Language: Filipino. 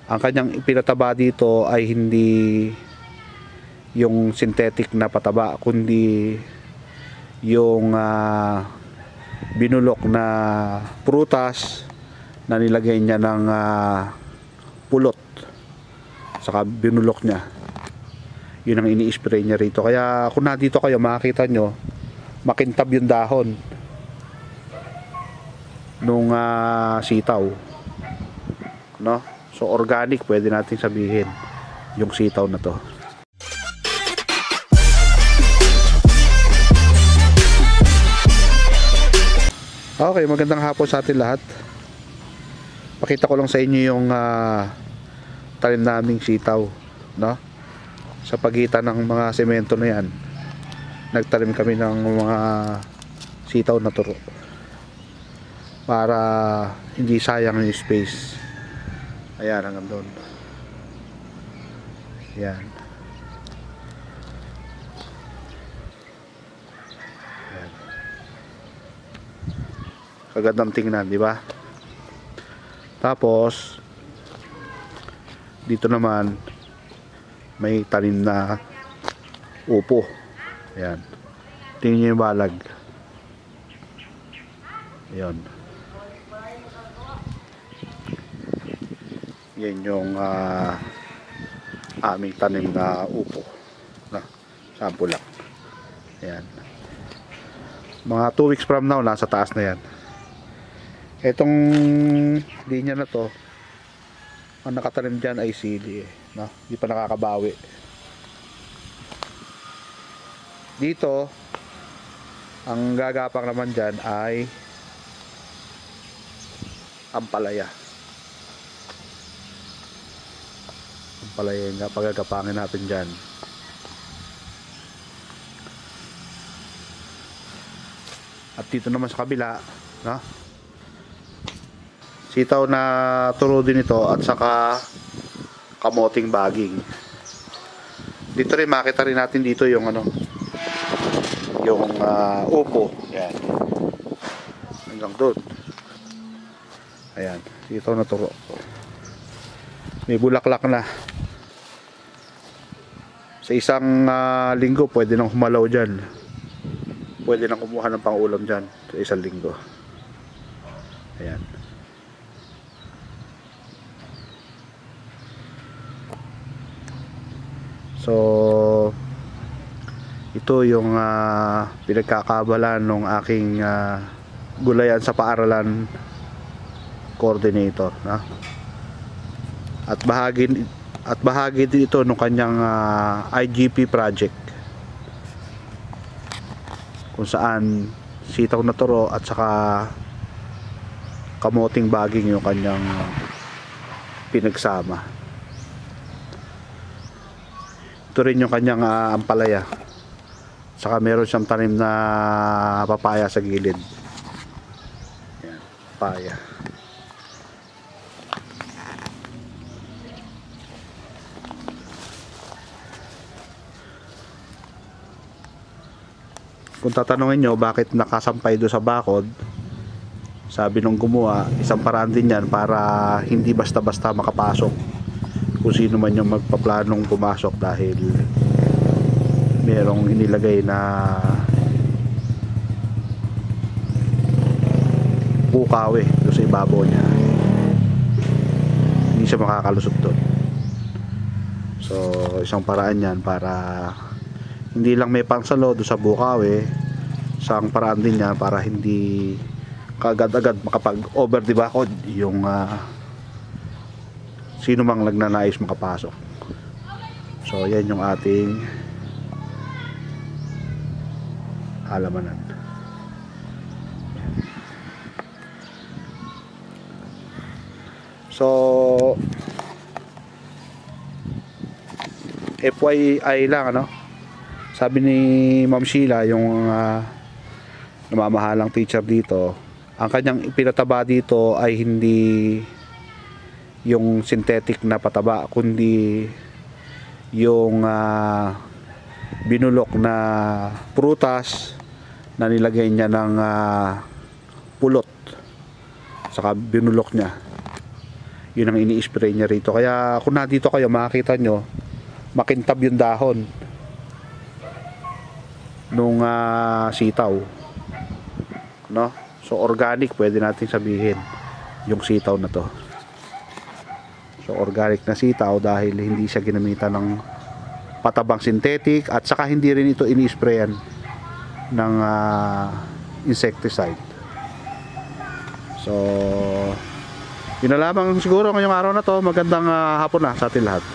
Ang kanyang ipinataba dito ay hindi yung synthetic na pataba, kundi yung binulok na prutas na nilagay niya ng pulot, saka binulok niya. Yun ang ini-spray niya rito. Kaya kung nandito kayo, makikita nyo makintab yung dahon nung sitaw, no? So organic, pwede natin sabihin yung sitaw na to. Okay, magandang hapon sa atin lahat. Pakita ko lang sa inyo yung tanim naming sitaw, no? Sa pagitan ng mga semento na yan, nagtanim kami ng mga sitaw na turo para hindi sayang yung space. Ayan, hanggang doon. Ayan. Ayan. Kagandang tingnan, di ba? Tapos dito naman may tanim na upo. Ayan. Tingnan niyo yung balag. Ayan. Yan yung aming tanim na upo na sample lang. Ayan. Mga 2 weeks from now, nasa taas na yan. Itong linya na to, ang nakatanim dyan ay sili, no? Hindi pa nakakabawi. Dito ang gagapang naman dyan ay ampalaya. Ampalaya yung pagagapangin natin dyan. At dito naman sa kabila, no? Sitaw na turo din ito, at saka kamoting baging. Dito rin makita rin natin dito yung ano, yung upo. Ayan. Hanggang doon. Ayan, sitaw na turo. May bulaklak na. Sa isang linggo pwede nang humalaw dyan. Pwede nang kumuha ng pang-ulam dyan sa isang linggo. Ayan. So ito yung pinagkakabalan ng aking gulayan sa paaralan coordinator, no? At bahagi din ito ng kanyang IGP project, kung saan sitaw na turo at saka kamoting baging yung kanyang pinagsama. Ito rin yung kanyang ampalaya, saka meron siyang tanim na papaya sa gilid. Ayan, papaya. Kung tatanungin nyo bakit nakasampay doon sa bakod, sabi nung gumawa, isang paraan din yan para hindi basta-basta makapasok kung sino man yung magpaplanong pumasok, dahil merong inilagay na bukaw doon sa ibabaw niya. Hindi siya makakalusot doon. So isang paraan yan para hindi lang may pangsalo doon sa bukaw, isang paraan din yan para hindi kaagad-agad makapag-over the bakod yung sino mang nagnanais makapasok. So yan yung ating halamanan. So FYI lang, ano, sabi ni Ma'am Sheila, yung namamahalang teacher dito, ang kanyang ipinataba dito ay hindi yung synthetic na pataba, kundi yung binulok na prutas na nilagay niya ng pulot, saka binulok niya. Yun ang ini-spray niya rito. Kaya kung nandito kayo, makakita nyo, makintab yung dahon nung sitaw, no? So organic, pwede natin sabihin yung sitaw na to. So organic na sitaw dahil hindi siya ginamitan ng patabang synthetic, at saka hindi rin ito ini-sprayan ng insecticide. So yun na lamang siguro ngayong araw na to. Magandang hapon na sa atin lahat.